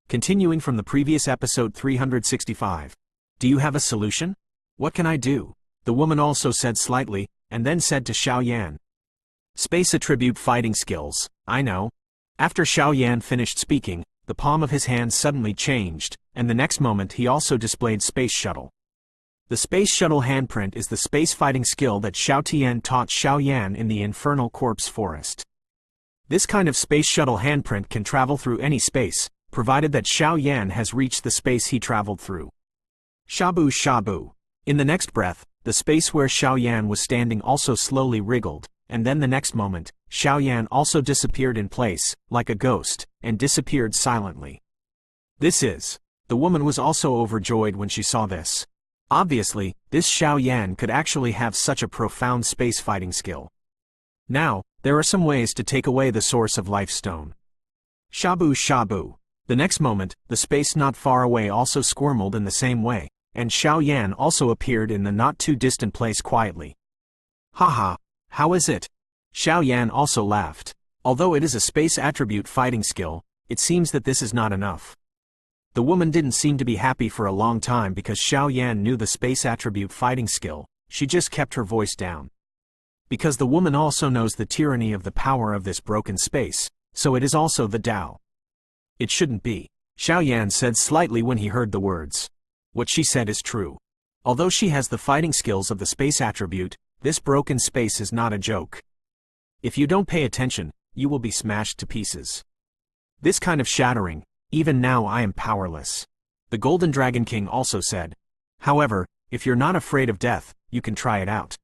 Continuing from the previous episode 365. Do you have a solution? What can I do? The woman also said slightly, and then said to Xiao Yan. Space attribute fighting skills, I know. After Xiao Yan finished speaking, the palm of his hand suddenly changed, and the next moment he also displayed Space Shuttle. The Space Shuttle handprint is the space fighting skill that Xiao Tian taught Xiao Yan in the Infernal Corpse Forest. This kind of Space Shuttle handprint can travel through any space, provided that Xiao Yan has reached the space he traveled through. Shabu shabu. In the next breath, the space where Xiao Yan was standing also slowly wriggled, and then the next moment, Xiao Yan also disappeared in place, like a ghost, and disappeared silently. The woman was also overjoyed when she saw this. Obviously, this Xiao Yan could actually have such a profound space fighting skill. Now, there are some ways to take away the source of life stone. Shabu shabu. The next moment, the space not far away also squirmed in the same way, and Xiao Yan also appeared in the not-too-distant place quietly. Haha, how is it? Xiao Yan also laughed. Although it is a space attribute fighting skill, it seems that this is not enough. The woman didn't seem to be happy for a long time because Xiao Yan knew the space attribute fighting skill, she just kept her voice down. Because the woman also knows the tyranny of the power of this broken space, so it is also the Tao. It shouldn't be, Xiao Yan said slightly when he heard the words. What she said is true. Although she has the fighting skills of the space attribute, this broken space is not a joke. If you don't pay attention, you will be smashed to pieces. This kind of shattering, even now I am powerless. The Golden Dragon King also said. However, if you're not afraid of death, you can try it out.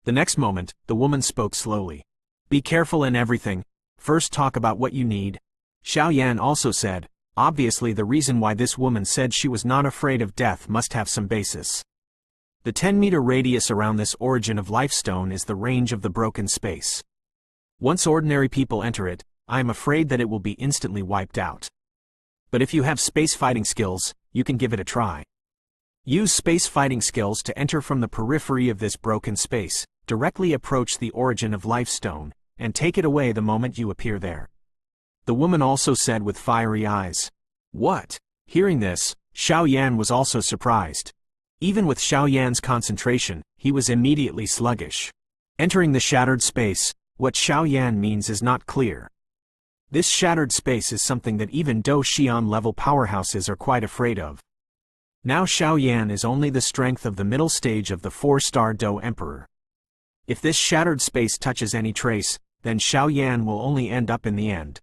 The next moment, the woman spoke slowly. Be careful in everything. First talk about what you need. Xiao Yan also said. Obviously the reason why this woman said she was not afraid of death must have some basis. The 10-meter radius around this origin of life stone is the range of the broken space. Once ordinary people enter it, I am afraid that it will be instantly wiped out. But if you have space fighting skills, you can give it a try. Use space fighting skills to enter from the periphery of this broken space, directly approach the origin of life stone, and take it away the moment you appear there. The woman also said with fiery eyes. What? Hearing this, Xiao Yan was also surprised. Even with Xiao Yan's concentration, he was immediately sluggish. Entering the shattered space, what Xiao Yan means is not clear. This shattered space is something that even Do Xian-level powerhouses are quite afraid of. Now Xiao Yan is only the strength of the middle stage of the 4-star Do Emperor. If this shattered space touches any trace, then Xiao Yan will only end up in the end.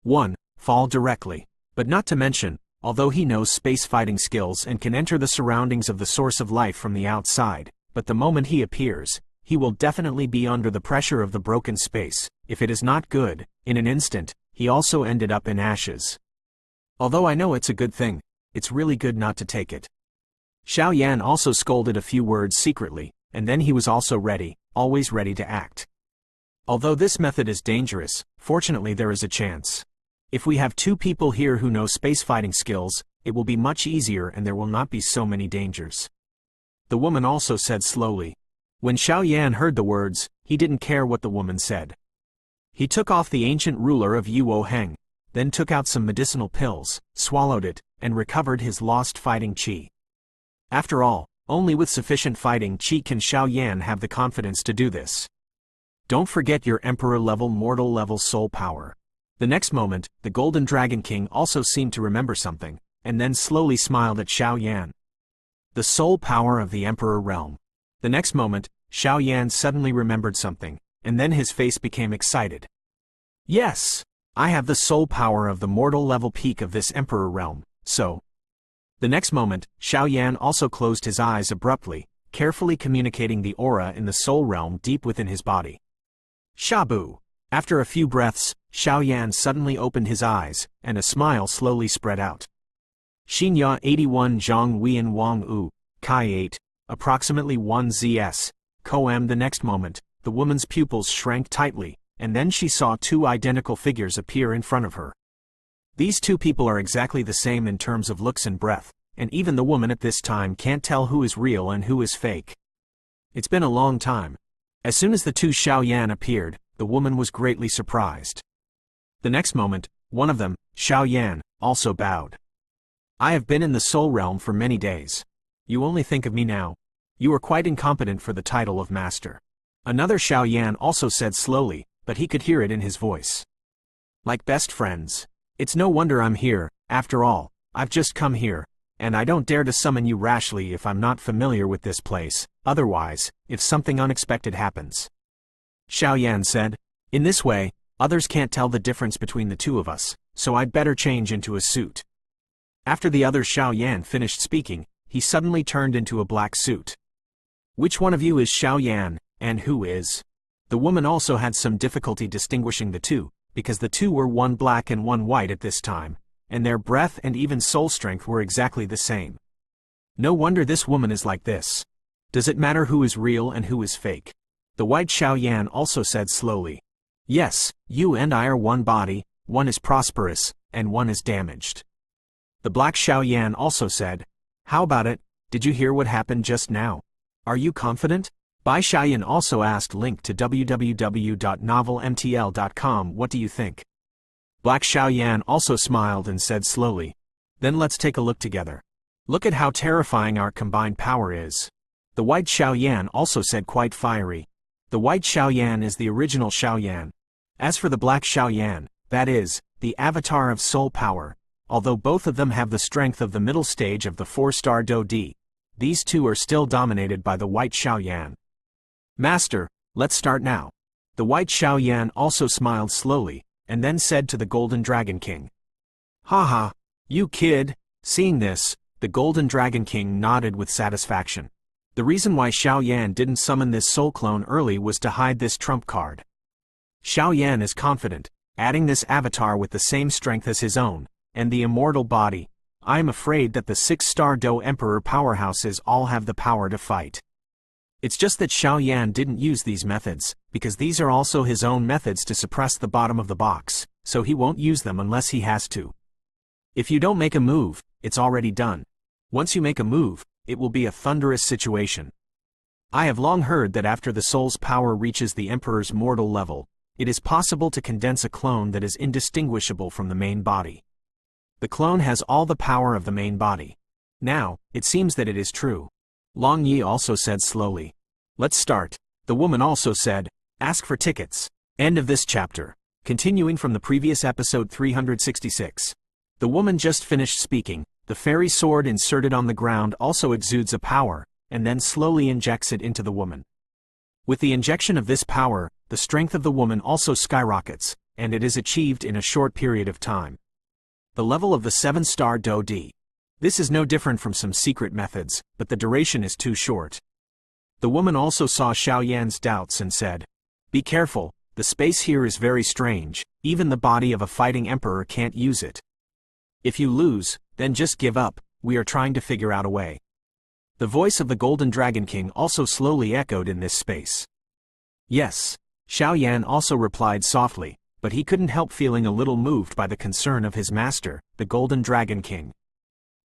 1. Fall directly. But not to mention, although he knows space fighting skills and can enter the surroundings of the source of life from the outside, but the moment he appears, he will definitely be under the pressure of the broken space. If it is not good, in an instant, he also ended up in ashes. Although I know it's a good thing, it's really good not to take it. Xiao Yan also scolded a few words secretly, and then he was also ready, always ready to act. Although this method is dangerous, fortunately there is a chance. If we have 2 people here who know space fighting skills, it will be much easier and there will not be so many dangers. The woman also said slowly. When Xiao Yan heard the words, he didn't care what the woman said. He took off the ancient ruler of Yuo Heng, then took out some medicinal pills, swallowed it, and recovered his lost fighting qi. After all, only with sufficient fighting qi can Xiao Yan have the confidence to do this. Don't forget your Emperor-level mortal-level soul power. The next moment, the Golden Dragon King also seemed to remember something, and then slowly smiled at Xiao Yan. The soul power of the Emperor realm. The next moment, Xiao Yan suddenly remembered something, and then his face became excited. Yes! I have the soul power of the mortal-level peak of this Emperor realm, so... The next moment, Xiao Yan also closed his eyes abruptly, carefully communicating the aura in the soul realm deep within his body. Shabu! After a few breaths, Xiao Yan suddenly opened his eyes, and a smile slowly spread out. Xinya 81 Zhang Wian Wang U, Kai 8, approximately 1 ZS, Koam. The next moment, the woman's pupils shrank tightly, and then she saw 2 identical figures appear in front of her. These 2 people are exactly the same in terms of looks and breath, and even the woman at this time can't tell who is real and who is fake. It's been a long time. As soon as the 2 Xiao Yan appeared, the woman was greatly surprised. The next moment, one of them, Xiao Yan, also bowed. I have been in the Soul Realm for many days. You only think of me now. You are quite incompetent for the title of Master. Another Xiao Yan also said slowly, but he could hear it in his voice. Like best friends. It's no wonder I'm here, after all, I've just come here, and I don't dare to summon you rashly if I'm not familiar with this place, otherwise, if something unexpected happens. Xiao Yan said, in this way, others can't tell the difference between the two of us, so I'd better change into a suit. After the other Xiao Yan finished speaking, he suddenly turned into a black suit. Which one of you is Xiao Yan, and who is? The woman also had some difficulty distinguishing the two, because the two were one black and one white at this time, and their breath and even soul strength were exactly the same. No wonder this woman is like this. Does it matter who is real and who is fake? The white Xiao Yan also said slowly. Yes, you and I are one body, one is prosperous, and one is damaged. The black Xiao Yan also said, how about it, did you hear what happened just now? Are you confident? Bai Xiaoyan also asked link to www.novelmtl.com. What do you think? Black Xiao Yan also smiled and said slowly. Then let's take a look together. Look at how terrifying our combined power is. The white Xiao Yan also said quite fiery. The white Xiao Yan is the original Xiao Yan. As for the black Xiao Yan, that is, the avatar of soul power, although both of them have the strength of the middle stage of the 4-star Do Di, these two are still dominated by the white Xiao Yan. Master, let's start now. The white Xiao Yan also smiled slowly, and then said to the Golden Dragon King. Haha, you kid. Seeing this, the Golden Dragon King nodded with satisfaction. The reason why Xiao Yan didn't summon this soul clone early was to hide this trump card. Xiao Yan is confident, adding this avatar with the same strength as his own, and the immortal body. I am afraid that the 6-star Do Emperor powerhouses all have the power to fight. It's just that Xiao Yan didn't use these methods, because these are also his own methods to suppress the bottom of the box, so he won't use them unless he has to. If you don't make a move, it's already done. Once you make a move, it will be a thunderous situation. I have long heard that after the soul's power reaches the Emperor's mortal level, it is possible to condense a clone that is indistinguishable from the main body. The clone has all the power of the main body. Now, it seems that it is true. Long Yi also said slowly. Let's start. The woman also said, ask for tickets. End of this chapter. Continuing from the previous episode 366. The woman just finished speaking. The fairy sword inserted on the ground also exudes a power, and then slowly injects it into the woman. With the injection of this power, the strength of the woman also skyrockets, and it is achieved in a short period of time. The level of the 7-star Do Di. This is no different from some secret methods, but the duration is too short. The woman also saw Xiao Yan's doubts and said, be careful, the space here is very strange, even the body of a fighting emperor can't use it. If you lose, then just give up, we are trying to figure out a way. The voice of the Golden Dragon King also slowly echoed in this space. Yes. Xiao Yan also replied softly, but he couldn't help feeling a little moved by the concern of his master, the Golden Dragon King.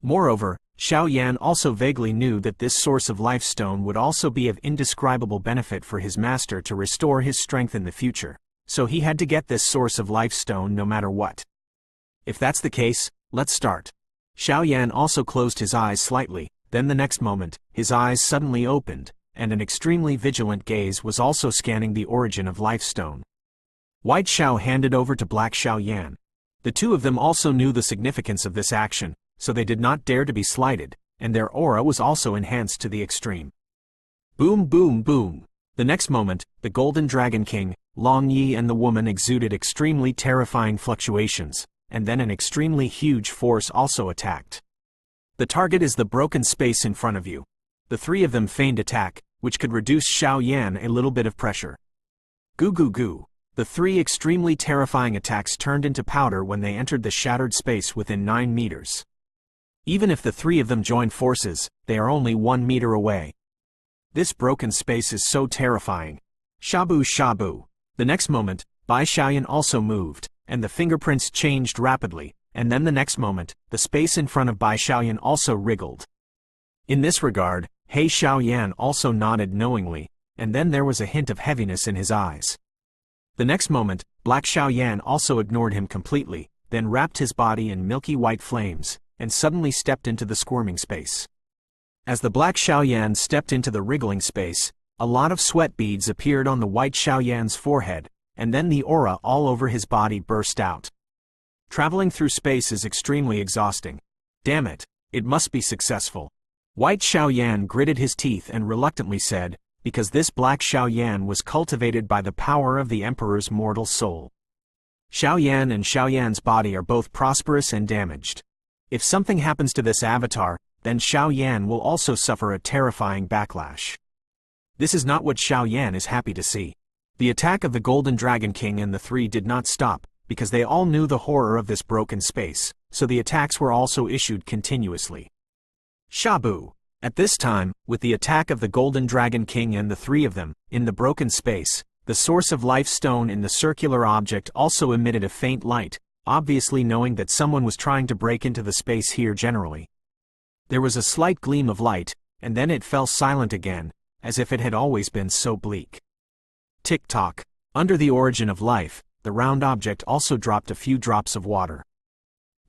Moreover, Xiao Yan also vaguely knew that this source of life stone would also be of indescribable benefit for his master to restore his strength in the future, so he had to get this source of life stone no matter what. If that's the case, let's start. Xiao Yan also closed his eyes slightly, then the next moment, his eyes suddenly opened, and an extremely vigilant gaze was also scanning the origin of life stone. White Xiao handed over to Black Xiao Yan. The two of them also knew the significance of this action, so they did not dare to be slighted, and their aura was also enhanced to the extreme. Boom boom boom. The next moment, the Golden Dragon King, Long Yi and the woman exuded extremely terrifying fluctuations, and then an extremely huge force also attacked. The target is the broken space in front of you. The three of them feigned attack, which could reduce Xiao Yan a little bit of pressure. Goo goo goo. The three extremely terrifying attacks turned into powder when they entered the shattered space within 9 meters. Even if the three of them joined forces, they are only 1 meter away. This broken space is so terrifying. Shabu shabu. The next moment, Bai Xiaoyan also moved, and the fingerprints changed rapidly, and then the next moment, the space in front of Bai Xiaoyan also wriggled. In this regard, He Xiao Yan also nodded knowingly, and then there was a hint of heaviness in his eyes. The next moment, Black Xiao Yan also ignored him completely, then wrapped his body in milky white flames, and suddenly stepped into the squirming space. As the black Xiao Yan stepped into the wriggling space, a lot of sweat beads appeared on the white Xiao Yan's forehead, and then the aura all over his body burst out. Traveling through space is extremely exhausting. Damn it, it must be successful. White Xiao Yan gritted his teeth and reluctantly said, because this black Xiao Yan was cultivated by the power of the Emperor's mortal soul. Xiao Yan and Xiao Yan's body are both prosperous and damaged. If something happens to this avatar, then Xiao Yan will also suffer a terrifying backlash. This is not what Xiao Yan is happy to see. The attack of the Golden Dragon King and the three did not stop, because they all knew the horror of this broken space, so the attacks were also issued continuously. Shabu! At this time, with the attack of the Golden Dragon King and the three of them, in the broken space, the source of life stone in the circular object also emitted a faint light, obviously knowing that someone was trying to break into the space here generally. There was a slight gleam of light, and then it fell silent again, as if it had always been so bleak. Tick-tock. Under the origin of life, the round object also dropped a few drops of water.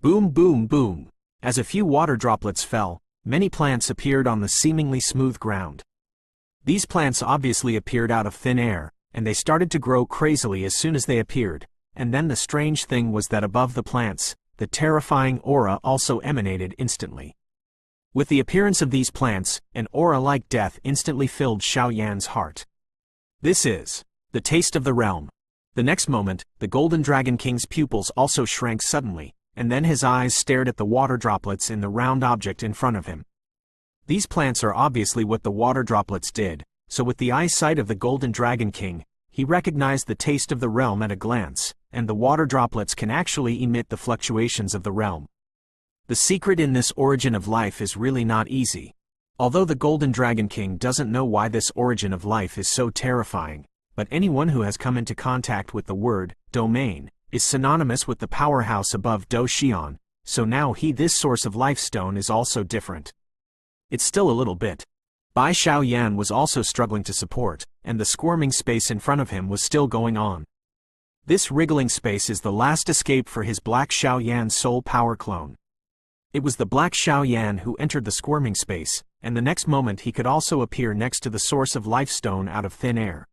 Boom boom boom. As a few water droplets fell, many plants appeared on the seemingly smooth ground. These plants obviously appeared out of thin air, and they started to grow crazily as soon as they appeared, and then the strange thing was that above the plants, the terrifying aura also emanated instantly. With the appearance of these plants, an aura like death instantly filled Xiao Yan's heart. This is the taste of the realm. The next moment, the Golden Dragon King's pupils also shrank suddenly, and then his eyes stared at the water droplets in the round object in front of him. These plants are obviously what the water droplets did, so with the eyesight of the Golden Dragon King, he recognized the taste of the realm at a glance, and the water droplets can actually emit the fluctuations of the realm. The secret in this origin of life is really not easy. Although the Golden Dragon King doesn't know why this origin of life is so terrifying, but anyone who has come into contact with the word domain is synonymous with the powerhouse above Do Xian, so now this source of life stone is also different. It's still a little bit. Bai Xiao Yan was also struggling to support, and the squirming space in front of him was still going on. This wriggling space is the last escape for his black Xiao Yan soul power clone. It was the black Xiao Yan who entered the squirming space, and the next moment he could also appear next to the source of life stone out of thin air.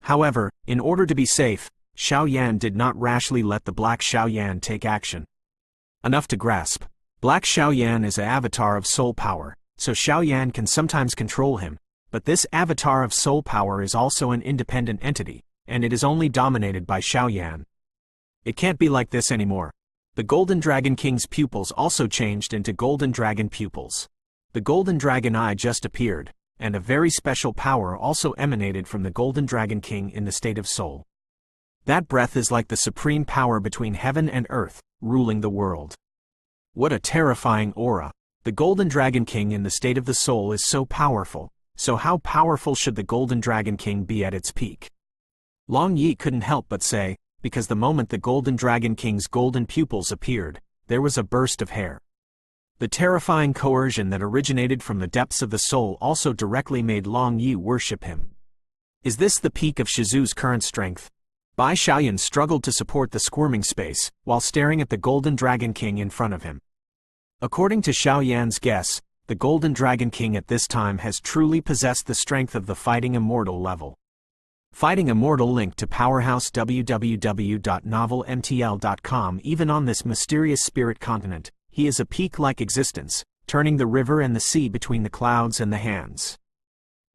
However, in order to be safe, Xiao Yan did not rashly let the black Xiao Yan take action. Enough to grasp. Black Xiao Yan is an avatar of soul power, so Xiao Yan can sometimes control him, but this avatar of soul power is also an independent entity, and it is only dominated by Xiao Yan. It can't be like this anymore. The Golden Dragon King's pupils also changed into Golden Dragon pupils. The Golden Dragon Eye just appeared, and a very special power also emanated from the Golden Dragon King in the state of soul. That breath is like the supreme power between heaven and earth, ruling the world. What a terrifying aura! The Golden Dragon King in the state of the soul is so powerful, so how powerful should the Golden Dragon King be at its peak? Long Yi couldn't help but say, because the moment the Golden Dragon King's golden pupils appeared, there was a burst of hair. The terrifying coercion that originated from the depths of the soul also directly made Long Yi worship him. Is this the peak of Shizu's current strength? Bai Xiaoyan struggled to support the squirming space, while staring at the Golden Dragon King in front of him. According to Xiao Yan's guess, the Golden Dragon King at this time has truly possessed the strength of the Fighting Immortal level. Fighting Immortal link to Powerhouse www.novelmtl.com. Even on this mysterious spirit continent, he is a peak-like existence, turning the river and the sea between the clouds and the hands.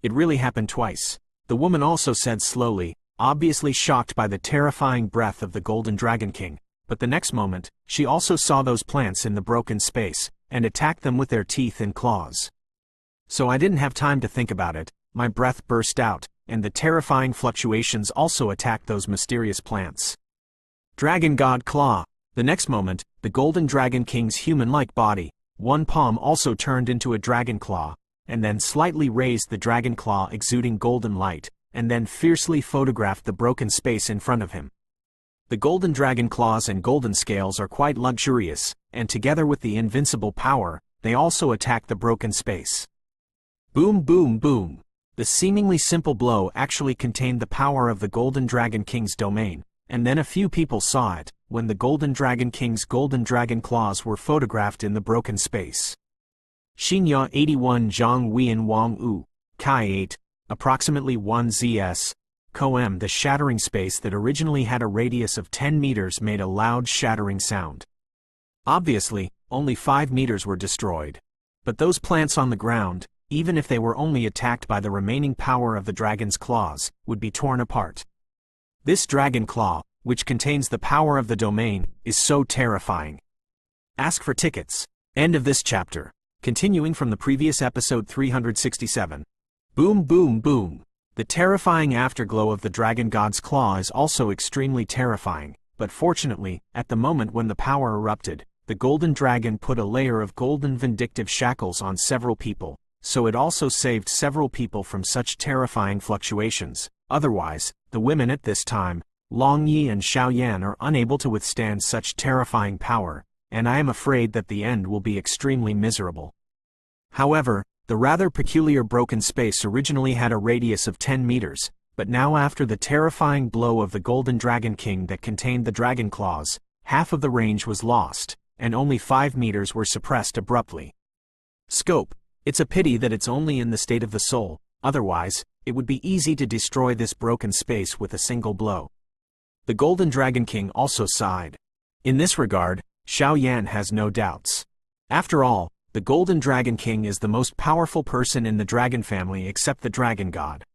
It really happened twice. The woman also said slowly, obviously shocked by the terrifying breath of the Golden Dragon King, but the next moment, she also saw those plants in the broken space, and attacked them with their teeth and claws. So I didn't have time to think about it, my breath burst out, and the terrifying fluctuations also attacked those mysterious plants. Dragon God Claw. The next moment, the Golden Dragon King's human-like body, one palm also turned into a dragon claw, and then slightly raised the dragon claw exuding golden light, and then fiercely photographed the broken space in front of him. The golden dragon claws and golden scales are quite luxurious, and together with the invincible power, they also attack the broken space. Boom boom boom. The seemingly simple blow actually contained the power of the Golden Dragon King's domain, and then a few people saw it, when the Golden Dragon King's golden dragon claws were photographed in the broken space. Xinya 81 Zhang Wian Wang U, Kai 8, approximately 1 zs. Km. The shattering space that originally had a radius of 10 meters made a loud shattering sound. Obviously, only 5 meters were destroyed. But those plants on the ground, even if they were only attacked by the remaining power of the dragon's claws, would be torn apart. This dragon claw, which contains the power of the domain, is so terrifying. Ask for tickets. End of this chapter. Continuing from the previous episode 367. Boom boom boom. The terrifying afterglow of the dragon god's claw is also extremely terrifying, but fortunately, at the moment when the power erupted, the golden dragon put a layer of golden vindictive shackles on several people, so it also saved several people from such terrifying fluctuations. Otherwise, the women at this time, Long Yi and Xiao Yan, are unable to withstand such terrifying power, and I am afraid that the end will be extremely miserable. However, the rather peculiar broken space originally had a radius of 10 meters, but now after the terrifying blow of the Golden Dragon King that contained the dragon claws, half of the range was lost, and only 5 meters were suppressed abruptly. Scope. It's a pity that it's only in the state of the soul, otherwise, it would be easy to destroy this broken space with a single blow. The Golden Dragon King also sighed. In this regard, Xiao Yan has no doubts. After all, the Golden Dragon King is the most powerful person in the dragon family except the dragon god.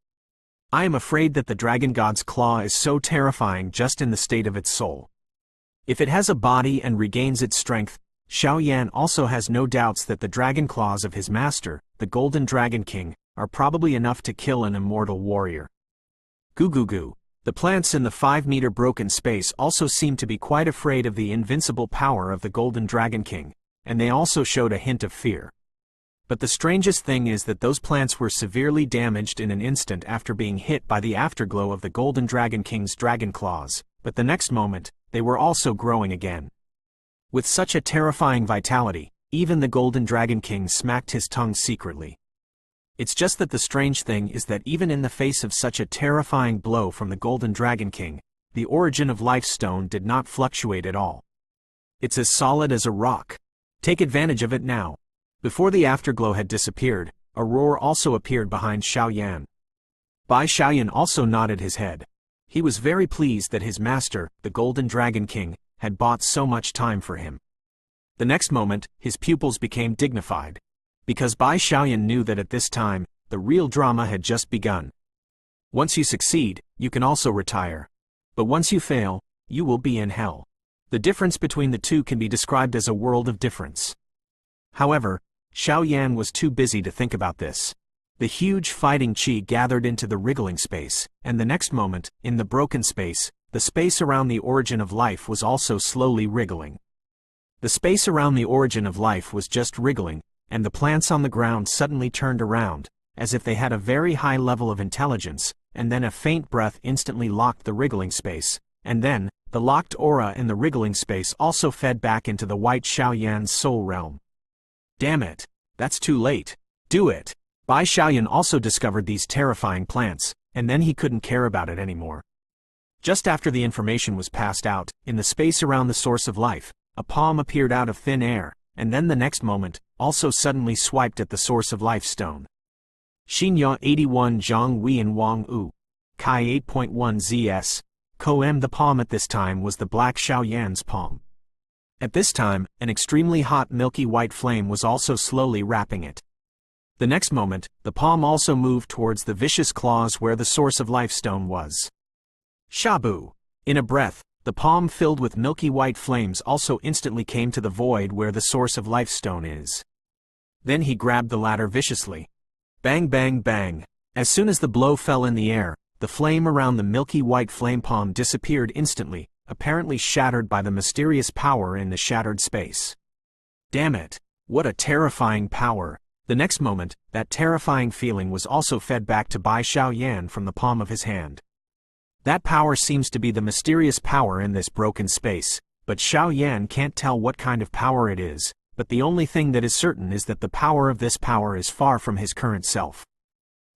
I am afraid that the dragon god's claw is so terrifying just in the state of its soul. If it has a body and regains its strength, Xiao Yan also has no doubts that the dragon claws of his master, the Golden Dragon King, are probably enough to kill an immortal warrior. Goo goo goo. The plants in the 5-meter broken space also seemed to be quite afraid of the invincible power of the Golden Dragon King, and they also showed a hint of fear. But the strangest thing is that those plants were severely damaged in an instant after being hit by the afterglow of the Golden Dragon King's dragon claws, but the next moment, they were also growing again. With such a terrifying vitality, even the Golden Dragon King smacked his tongue secretly. It's just that the strange thing is that even in the face of such a terrifying blow from the Golden Dragon King, the origin of life stone did not fluctuate at all. It's as solid as a rock. Take advantage of it now. Before the afterglow had disappeared, a roar also appeared behind Xiao Yan. Bai Xiaoyan also nodded his head. He was very pleased that his master, the Golden Dragon King, had bought so much time for him. The next moment, his pupils became dignified. Because Bai Xiaoyan knew that at this time, the real drama had just begun. Once you succeed, you can also retire. But once you fail, you will be in hell. The difference between the two can be described as a world of difference. However, Xiao Yan was too busy to think about this. The huge fighting chi gathered into the wriggling space, and the next moment, in the broken space, the space around the origin of life was also slowly wriggling. The space around the origin of life was just wriggling, and the plants on the ground suddenly turned around, as if they had a very high level of intelligence, and then a faint breath instantly locked the wriggling space, and then, the locked aura in the wriggling space also fed back into the white Xiao Yan's soul realm. Damn it! That's too late. Do it! Bai Xiaoyan also discovered these terrifying plants, and then he couldn't care about it anymore. Just after the information was passed out, in the space around the source of life, a palm appeared out of thin air, and then the next moment, also suddenly swiped at the source of life stone. Xinya 81 Zhang Wian Wang U, Kai 8.1 zs. The palm at this time was the black Xiao Yan's palm. At this time, an extremely hot milky white flame was also slowly wrapping it. The next moment, the palm also moved towards the vicious claws where the source of life stone was. Shabu! In a breath, the palm filled with milky white flames also instantly came to the void where the source of life stone is. Then he grabbed the ladder viciously. Bang bang bang! As soon as the blow fell in the air, the flame around the milky white flame palm disappeared instantly, apparently shattered by the mysterious power in the shattered space. Damn it! What a terrifying power! The next moment, that terrifying feeling was also fed back to Bai Xiaoyan from the palm of his hand. That power seems to be the mysterious power in this broken space, but Xiao Yan can't tell what kind of power it is, but the only thing that is certain is that the power of this power is far from his current self.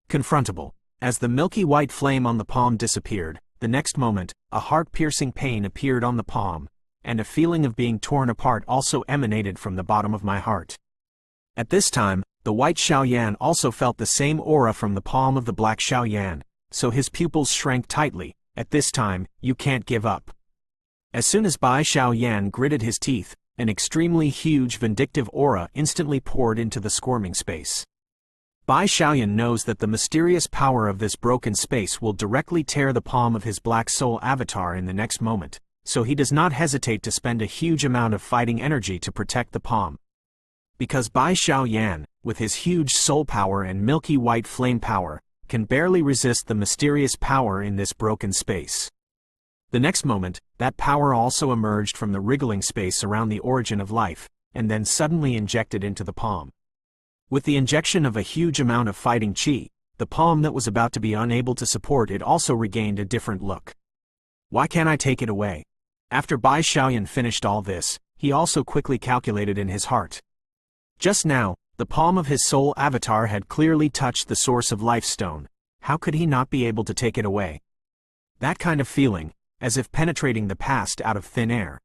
Confrontable. As the milky white flame on the palm disappeared, the next moment, a heart-piercing pain appeared on the palm, and a feeling of being torn apart also emanated from the bottom of my heart. At this time, the white Xiao Yan also felt the same aura from the palm of the black Xiao Yan, so his pupils shrank tightly. At this time, you can't give up. As soon as Bai Xiao Yan gritted his teeth, an extremely huge vindictive aura instantly poured into the squirming space. Bai Xiaoyan knows that the mysterious power of this broken space will directly tear the palm of his black soul avatar in the next moment, so he does not hesitate to spend a huge amount of fighting energy to protect the palm. Because Bai Xiaoyan, with his huge soul power and milky white flame power, can barely resist the mysterious power in this broken space. The next moment, that power also emerged from the wriggling space around the origin of life, and then suddenly injected into the palm. With the injection of a huge amount of fighting chi, the palm that was about to be unable to support it also regained a different look. Why can't I take it away? After Bai Xiaoyan finished all this, he also quickly calculated in his heart. Just now, the palm of his soul avatar had clearly touched the source of life stone. How could he not be able to take it away? That kind of feeling, as if penetrating the past out of thin air.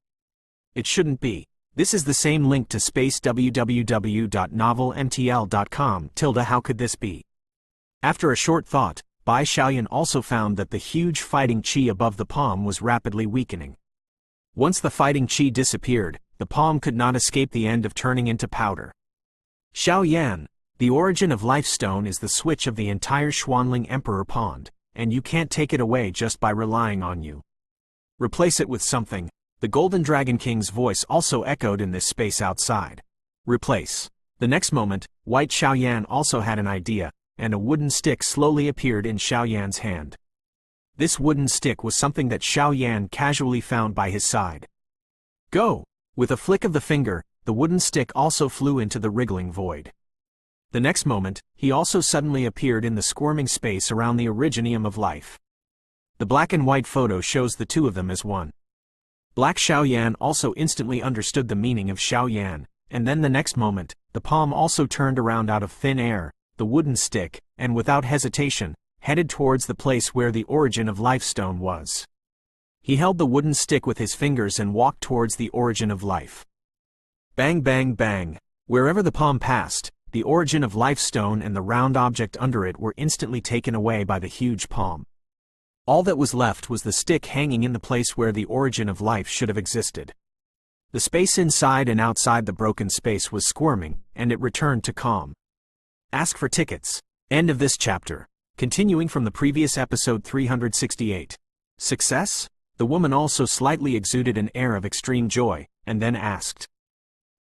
It shouldn't be. This is the same link to space www.novelmtl.com. How could this be? After a short thought, Bai Xiaoyan also found that the huge fighting chi above the palm was rapidly weakening. Once the fighting chi disappeared, the palm could not escape the end of turning into powder. Xiao Yan, the origin of life stone is the switch of the entire Xuanling Emperor Pond, and you can't take it away just by relying on you. Replace it with something. The Golden Dragon King's voice also echoed in this space outside. Replace. The next moment, white Xiao Yan also had an idea, and a wooden stick slowly appeared in Xiao Yan's hand. This wooden stick was something that Xiao Yan casually found by his side. Go! With a flick of the finger, the wooden stick also flew into the wriggling void. The next moment, he also suddenly appeared in the squirming space around the originium of life. The black and white photo shows the two of them as one. Black Xiao Yan also instantly understood the meaning of Xiao Yan, and then the next moment, the palm also turned around out of thin air, the wooden stick, and without hesitation, headed towards the place where the origin of life stone was. He held the wooden stick with his fingers and walked towards the origin of life. Bang bang bang. Wherever the palm passed, the origin of life stone and the round object under it were instantly taken away by the huge palm. All that was left was the stick hanging in the place where the origin of life should have existed. The space inside and outside the broken space was squirming, and it returned to calm. Ask for tickets. End of this chapter. Continuing from the previous episode 368. Success? The woman also slightly exuded an air of extreme joy, and then asked.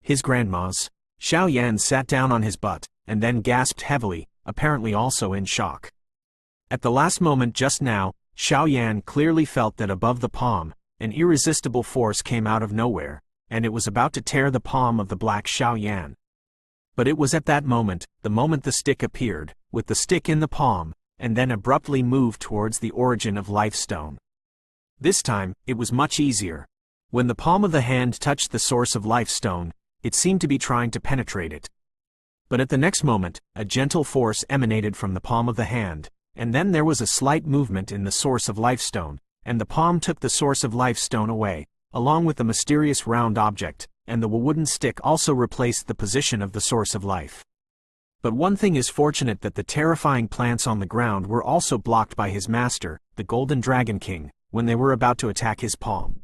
His grandma's. Xiao Yan sat down on his butt, and then gasped heavily, apparently also in shock. At the last moment just now, Xiao Yan clearly felt that above the palm, an irresistible force came out of nowhere, and it was about to tear the palm of the black Xiao Yan. But it was at that moment, the moment the stick appeared, with the stick in the palm, and then abruptly moved towards the origin of life stone. This time, it was much easier. When the palm of the hand touched the source of life stone, it seemed to be trying to penetrate it. But at the next moment, a gentle force emanated from the palm of the hand, and then there was a slight movement in the source of life stone, and the palm took the source of life stone away, along with the mysterious round object, and the wooden stick also replaced the position of the source of life. But one thing is fortunate, that the terrifying plants on the ground were also blocked by his master, the Golden Dragon King, when they were about to attack his palm.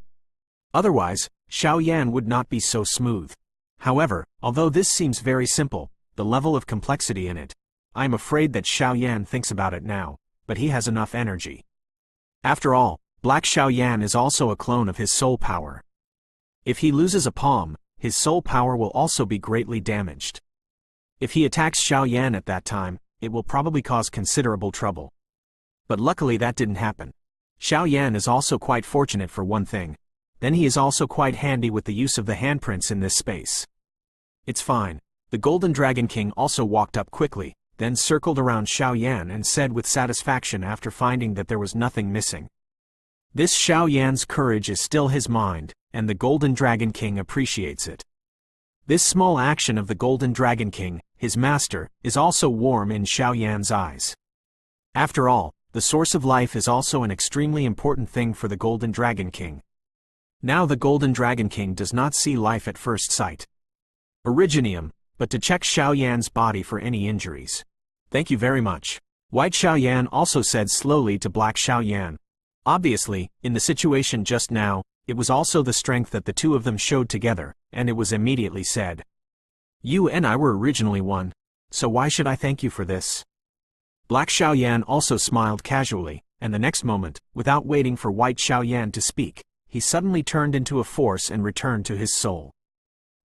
Otherwise, Xiao Yan would not be so smooth. However, although this seems very simple, the level of complexity in it, I am afraid that Xiao Yan thinks about it now, but he has enough energy. After all, Black Xiao Yan is also a clone of his soul power. If he loses a palm, his soul power will also be greatly damaged. If he attacks Xiao Yan at that time, it will probably cause considerable trouble. But luckily that didn't happen. Xiao Yan is also quite fortunate for one thing. Then he is also quite handy with the use of the handprints in this space. It's fine. The Golden Dragon King also walked up quickly, then circled around Xiao Yan and said with satisfaction after finding that there was nothing missing. This Xiao Yan's courage is still his mind, and the Golden Dragon King appreciates it. This small action of the Golden Dragon King, his master, is also warm in Xiao Yan's eyes. After all, the source of life is also an extremely important thing for the Golden Dragon King. Now the Golden Dragon King does not see life at first sight. Originium, but to check Xiao Yan's body for any injuries. Thank you very much. White Xiao Yan also said slowly to Black Xiao Yan. Obviously, in the situation just now, it was also the strength that the two of them showed together, and it was immediately said. You and I were originally one, so why should I thank you for this? Black Xiao Yan also smiled casually, and the next moment, without waiting for White Xiao Yan to speak, he suddenly turned into a force and returned to his soul.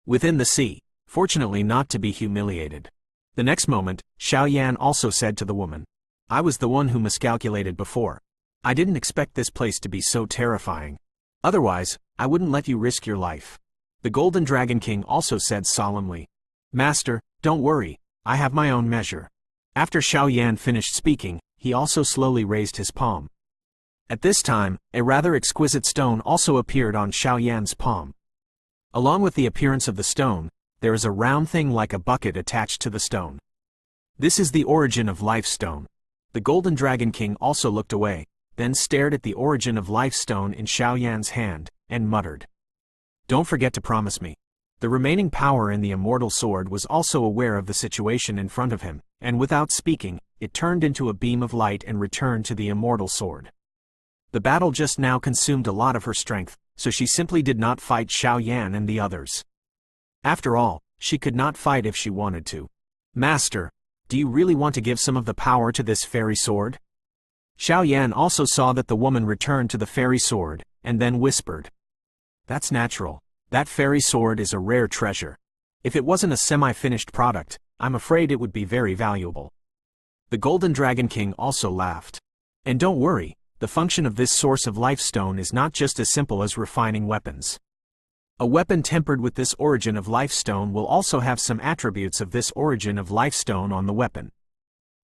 Within the sea, fortunately not to be humiliated. The next moment, Xiao Yan also said to the woman, I was the one who miscalculated before. I didn't expect this place to be so terrifying. Otherwise, I wouldn't let you risk your life. The Golden Dragon King also said solemnly, Master, don't worry, I have my own measure. After Xiao Yan finished speaking, he also slowly raised his palm. At this time, a rather exquisite stone also appeared on Xiao Yan's palm. Along with the appearance of the stone, there is a round thing like a bucket attached to the stone. This is the origin of life stone. The Golden Dragon King also looked away, then stared at the origin of life stone in Xiao Yan's hand, and muttered. Don't forget to promise me. The remaining power in the immortal sword was also aware of the situation in front of him, and without speaking, it turned into a beam of light and returned to the immortal sword. The battle just now consumed a lot of her strength, so she simply did not fight Xiao Yan and the others. After all, she could not fight if she wanted to. Master, do you really want to give some of the power to this fairy sword? Xiao Yan also saw that the woman returned to the fairy sword, and then whispered. That's natural. That fairy sword is a rare treasure. If it wasn't a semi-finished product, I'm afraid it would be very valuable. The Golden Dragon King also laughed. And don't worry, the function of this source of life stone is not just as simple as refining weapons. A weapon tempered with this origin of life stone will also have some attributes of this origin of life stone on the weapon.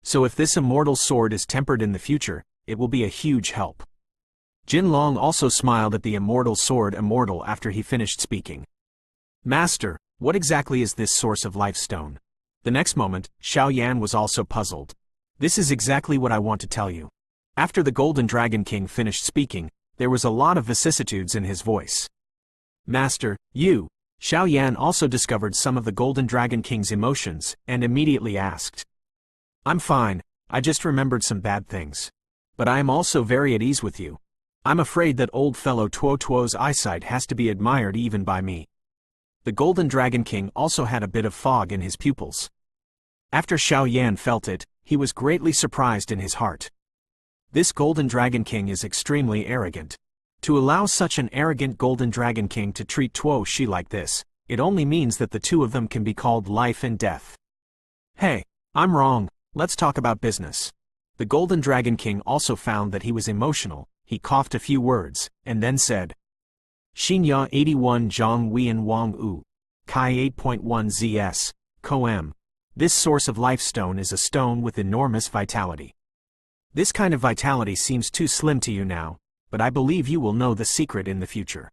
So if this immortal sword is tempered in the future, it will be a huge help. Jin Long also smiled at the immortal sword immortal after he finished speaking. Master, what exactly is this source of life stone? The next moment, Xiao Yan was also puzzled. This is exactly what I want to tell you. After the Golden Dragon King finished speaking, there was a lot of vicissitudes in his voice. Master, you. Xiao Yan also discovered some of the Golden Dragon King's emotions, and immediately asked. I'm fine, I just remembered some bad things. But I am also very at ease with you. I'm afraid that old fellow Tuo Tuo's eyesight has to be admired even by me. The Golden Dragon King also had a bit of fog in his pupils. After Xiao Yan felt it, he was greatly surprised in his heart. This Golden Dragon King is extremely arrogant. To allow such an arrogant Golden Dragon King to treat Tuo Shi like this, it only means that the two of them can be called life and death. Hey, I'm wrong, let's talk about business. The Golden Dragon King also found that he was emotional. He coughed a few words, and then said, Xinya 81 Zhang Wian Wang U, Kai 8.1 ZS, Koem. This source of life stone is a stone with enormous vitality. This kind of vitality seems too slim to you now, but I believe you will know the secret in the future.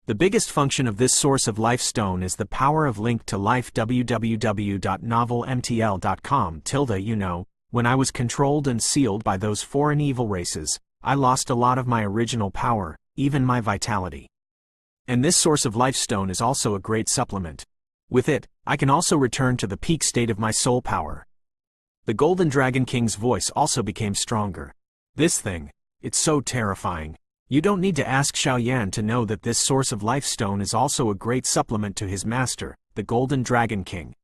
The biggest function of this source of life stone is the power of link to life www.novelmtl.com. You know, when I was controlled and sealed by those foreign evil races, I lost a lot of my original power, even my vitality. And this source of life stone is also a great supplement. With it, I can also return to the peak state of my soul power. The Golden Dragon King's voice also became stronger. This thing, it's so terrifying. You don't need to ask Xiao Yan to know that this source of life stone is also a great supplement to his master, the Golden Dragon King.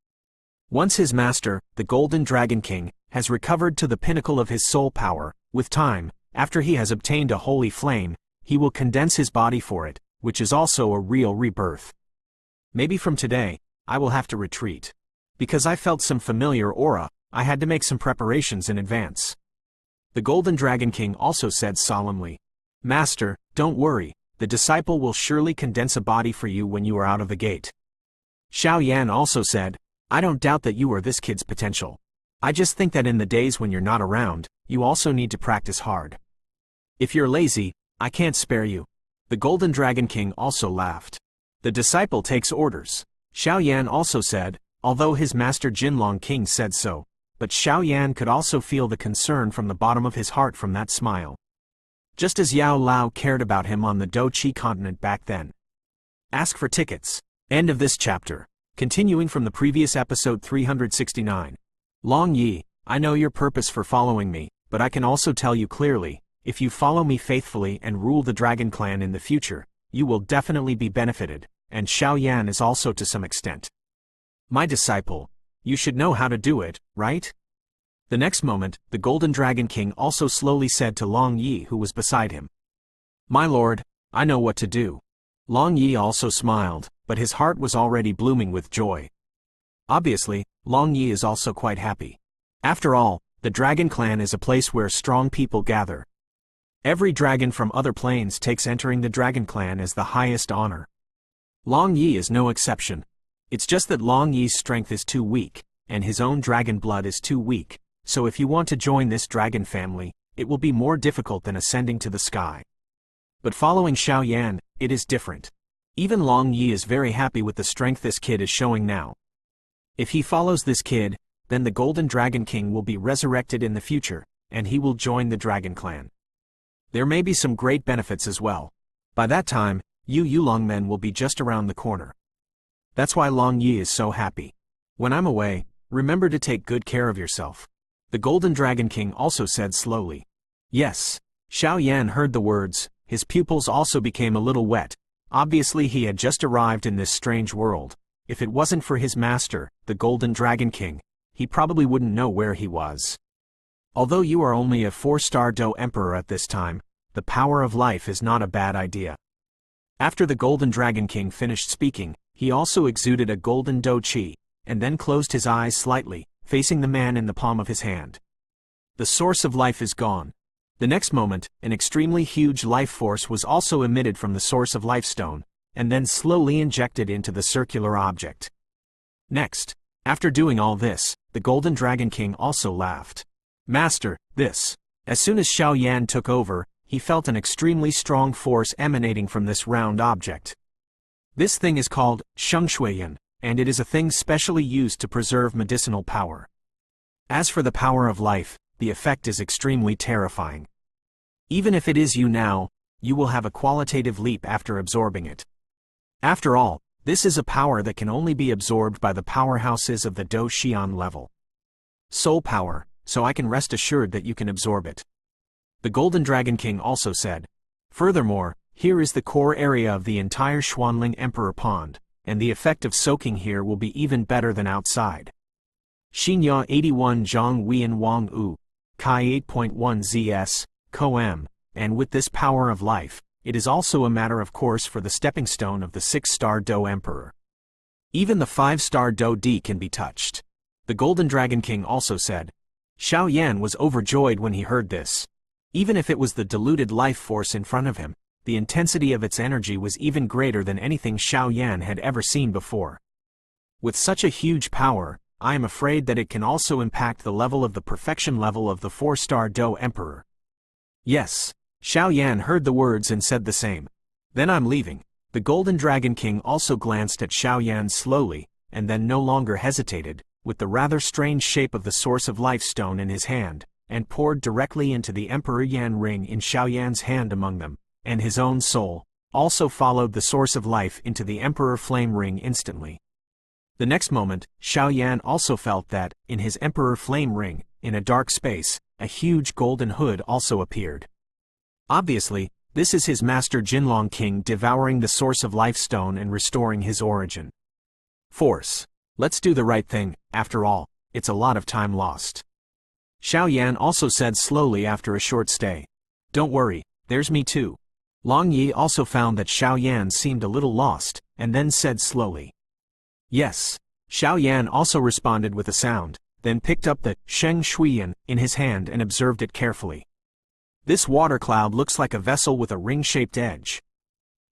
Once his master, the Golden Dragon King, has recovered to the pinnacle of his soul power, with time, after he has obtained a holy flame, he will condense his body for it, which is also a real rebirth. Maybe from today, I will have to retreat. Because I felt some familiar aura, I had to make some preparations in advance. The Golden Dragon King also said solemnly, Master, don't worry, the disciple will surely condense a body for you when you are out of the gate. Xiao Yan also said, I don't doubt that you are this kid's potential. I just think that in the days when you're not around, you also need to practice hard. If you're lazy, I can't spare you. The Golden Dragon King also laughed. The disciple takes orders. Xiao Yan also said, although his master Jinlong King said so, but Xiao Yan could also feel the concern from the bottom of his heart from that smile. just as Yao Lao cared about him on the Do-Chi continent back then. Ask for tickets. End of this chapter. Continuing from the previous episode 369. Long Yi, I know your purpose for following me, but I can also tell you clearly, if you follow me faithfully and rule the Dragon Clan in the future, you will definitely be benefited, and Xiao Yan is also to some extent. My disciple, you should know how to do it, right? The next moment, the Golden Dragon King also slowly said to Long Yi who was beside him. My lord, I know what to do. Long Yi also smiled, but his heart was already blooming with joy. Obviously, Long Yi is also quite happy. After all, the Dragon Clan is a place where strong people gather. Every dragon from other planes takes entering the Dragon Clan as the highest honor. Long Yi is no exception. It's just that Long Yi's strength is too weak, and his own dragon blood is too weak, so if you want to join this dragon family, it will be more difficult than ascending to the sky. But following Xiao Yan, it is different. Even Long Yi is very happy with the strength this kid is showing now. If he follows this kid, then the Golden Dragon King will be resurrected in the future, and he will join the Dragon Clan. There may be some great benefits as well. By that time, you Yulong men will be just around the corner. That's why Long Yi is so happy. When I'm away, remember to take good care of yourself. The Golden Dragon King also said slowly. Yes. Xiao Yan heard the words, his pupils also became a little wet. Obviously he had just arrived in this strange world. If it wasn't for his master, the Golden Dragon King, he probably wouldn't know where he was. Although you are only a 4-star Do Emperor at this time, the power of life is not a bad idea. After the Golden Dragon King finished speaking, he also exuded a golden Do-Chi, and then closed his eyes slightly, facing the man in the palm of his hand. The source of life is gone. The next moment, an extremely huge life force was also emitted from the source of life stone, and then slowly injected into the circular object. Next, after doing all this, the Golden Dragon King also laughed. Master, this. As soon as Xiao Yan took over, he felt an extremely strong force emanating from this round object. This thing is called Xiangshuiyan, and it is a thing specially used to preserve medicinal power. As for the power of life, the effect is extremely terrifying. Even if it is you now, you will have a qualitative leap after absorbing it. After all, this is a power that can only be absorbed by the powerhouses of the Do Xian level. Soul power, so I can rest assured that you can absorb it. The Golden Dragon King also said. Furthermore, here is the core area of the entire Xuanling Emperor Pond, and the effect of soaking here will be even better than outside. Xinya 81 Zhang Wian Wang U, Kai 8.1 ZS, Coem, and with this power of life, it is also a matter of course for the stepping stone of the 6-star Do Emperor. Even the 5-star Do D can be touched. The Golden Dragon King also said. Xiao Yan was overjoyed when he heard this. Even if it was the diluted life force in front of him, the intensity of its energy was even greater than anything Xiao Yan had ever seen before. With such a huge power, I am afraid that it can also impact the level of the perfection level of the 4-star Do Emperor. Yes. Xiao Yan heard the words and said the same. Then I'm leaving. The Golden Dragon King also glanced at Xiao Yan slowly, and then no longer hesitated, with the rather strange shape of the source of life stone in his hand, and poured directly into the Emperor Yan ring in Xiao Yan's hand among them, and his own soul, also followed the source of life into the Emperor Flame ring instantly. The next moment, Xiao Yan also felt that, in his Emperor Flame ring, in a dark space, a huge golden hood also appeared. Obviously, this is his master Jinlong King devouring the source of life stone and restoring his origin. Force. Let's do the right thing, after all, it's a lot of time lost. Xiao Yan also said slowly after a short stay. Don't worry, there's me too. Long Yi also found that Xiao Yan seemed a little lost, and then said slowly. Yes. Xiao Yan also responded with a sound, then picked up the Sheng Shuiyan in his hand and observed it carefully. This water cloud looks like a vessel with a ring-shaped edge.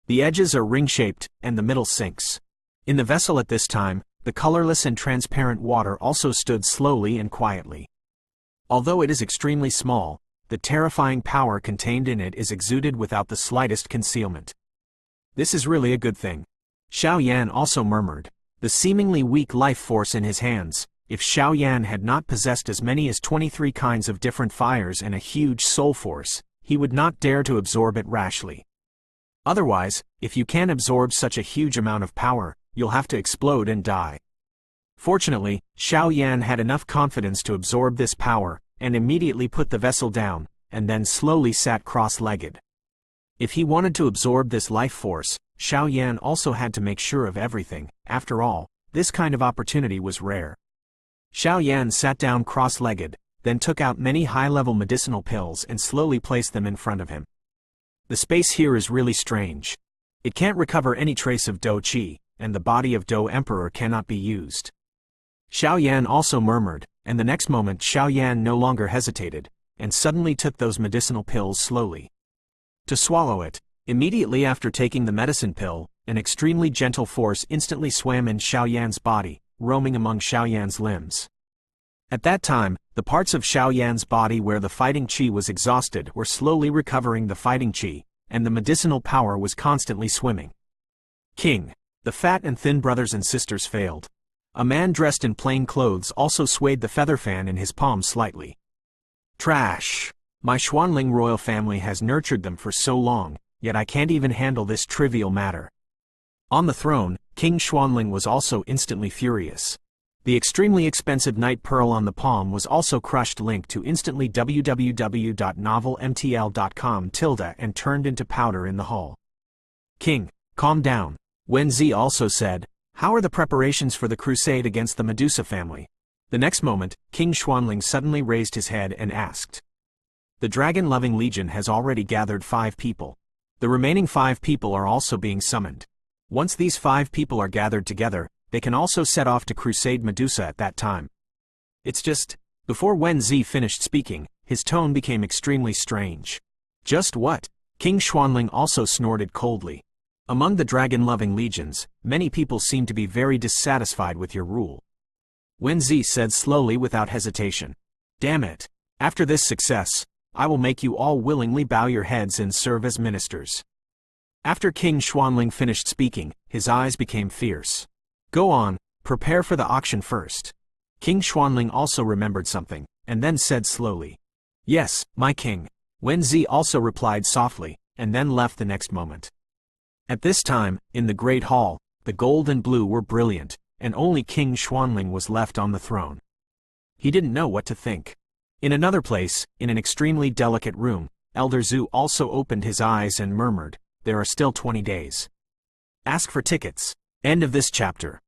The edges are ring-shaped, and the middle sinks. In the vessel at this time, the colorless and transparent water also stood slowly and quietly. Although it is extremely small, the terrifying power contained in it is exuded without the slightest concealment. This is really a good thing. Xiao Yan also murmured. The seemingly weak life force in his hands, if Xiao Yan had not possessed as many as 23 kinds of different fires and a huge soul force, he would not dare to absorb it rashly. Otherwise, if you can't absorb such a huge amount of power, you'll have to explode and die. Fortunately, Xiao Yan had enough confidence to absorb this power, and immediately put the vessel down, and then slowly sat cross-legged. If he wanted to absorb this life force, Xiao Yan also had to make sure of everything. After all, this kind of opportunity was rare. Xiao Yan sat down cross-legged, then took out many high-level medicinal pills and slowly placed them in front of him. The space here is really strange. It can't recover any trace of Do Qi, and the body of Do Emperor cannot be used. Xiao Yan also murmured, and the next moment Xiao Yan no longer hesitated, and suddenly took those medicinal pills slowly. To swallow it, immediately after taking the medicine pill, an extremely gentle force instantly swam in Xiao Yan's body, roaming among Xiao Yan's limbs. At that time, the parts of Xiao Yan's body where the fighting qi was exhausted were slowly recovering the fighting qi, and the medicinal power was constantly swimming. King, the fat and thin brothers and sisters failed. A man dressed in plain clothes also swayed the feather fan in his palm slightly. Trash! My Xuanling royal family has nurtured them for so long, yet I can't even handle this trivial matter. On the throne, King Xuanling was also instantly furious. The extremely expensive night pearl on the palm was also crushed. Link to instantly www.novelmtl.com and turned into powder in the hall. King, calm down. Wenzi also said, how are the preparations for the crusade against the Medusa family? The next moment, King Xuanling suddenly raised his head and asked. The dragon-loving legion has already gathered 5 people. The remaining 5 people are also being summoned. Once these 5 people are gathered together, they can also set off to crusade Medusa at that time. It's just, before Wenzi finished speaking, his tone became extremely strange. Just what? King Xuanling also snorted coldly. Among the dragon-loving legions, many people seem to be very dissatisfied with your rule. Wenzi said slowly without hesitation. Damn it. After this success, I will make you all willingly bow your heads and serve as ministers. After King Xuanling finished speaking, his eyes became fierce. Go on, prepare for the auction first. King Xuanling also remembered something, and then said slowly. Yes, my king. Wenzi also replied softly, and then left the next moment. At this time, in the Great Hall, the gold and blue were brilliant, and only King Xuanling was left on the throne. He didn't know what to think. In another place, in an extremely delicate room, Elder Zhu also opened his eyes and murmured, there are still 20 days. Ask for tickets. End of this chapter.